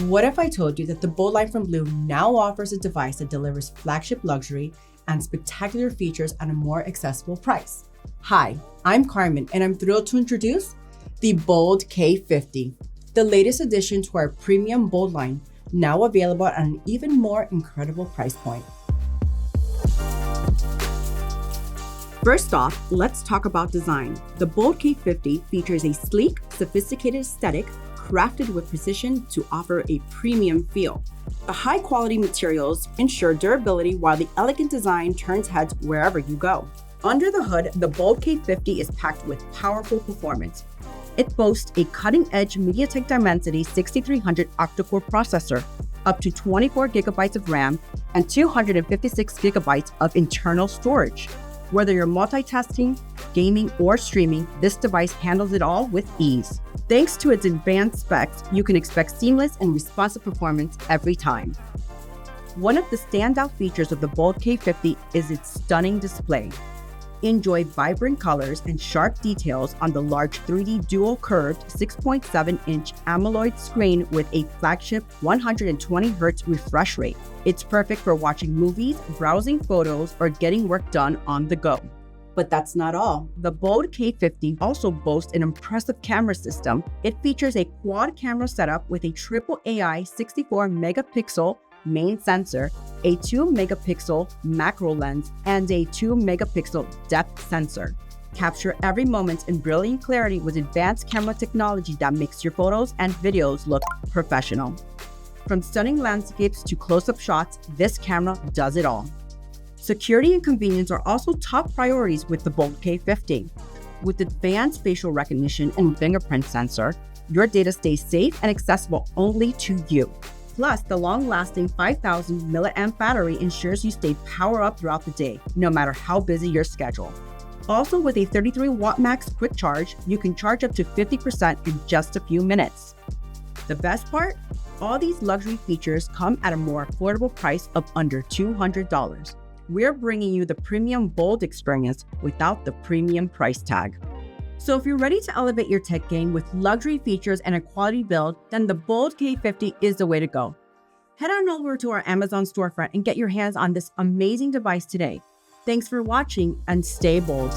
What if I told you that the Bold line from Blue now offers a device that delivers flagship luxury and spectacular features at a more accessible price? Hi, I'm Carmen, and I'm thrilled to introduce the Bold K50, the latest addition to our premium Bold line, now available at an even more incredible price point. First off, let's talk about design. The Bold K50 features a sleek, sophisticated aesthetic crafted with precision to offer a premium feel. The high-quality materials ensure durability while the elegant design turns heads wherever you go. Under the hood, the Bold K50 is packed with powerful performance. It boasts a cutting-edge MediaTek Dimensity 6300 octa-core processor, up to 24 gigabytes of RAM, and 256 gigabytes of internal storage. Whether you're multitasking, gaming, or streaming, this device handles it all with ease. Thanks to its advanced specs, you can expect seamless and responsive performance every time. One of the standout features of the Bold K50 is its stunning display. Enjoy vibrant colors and sharp details on the large 3D dual-curved 6.7-inch AMOLED screen with a flagship 120Hz refresh rate. It's perfect for watching movies, browsing photos, or getting work done on the go. But that's not all. The Bold K50 also boasts an impressive camera system. It features a quad camera setup with a triple AI 64-megapixel main sensor, a 2-megapixel macro lens, and a 2-megapixel depth sensor. Capture every moment in brilliant clarity with advanced camera technology that makes your photos and videos look professional. From stunning landscapes to close-up shots, this camera does it all. Security and convenience are also top priorities with the Bold K50. With advanced facial recognition and fingerprint sensor, your data stays safe and accessible only to you. Plus, the long-lasting 5,000 milliamp battery ensures you stay powered up throughout the day, no matter how busy your schedule. Also, with a 33-watt max quick charge, you can charge up to 50% in just a few minutes. The best part? All these luxury features come at a more affordable price of under $200. We're bringing you the premium Bold experience without the premium price tag. So if you're ready to elevate your tech game with luxury features and a quality build, then the Bold K50 is the way to go. Head on over to our Amazon storefront and get your hands on this amazing device today. Thanks for watching and stay bold.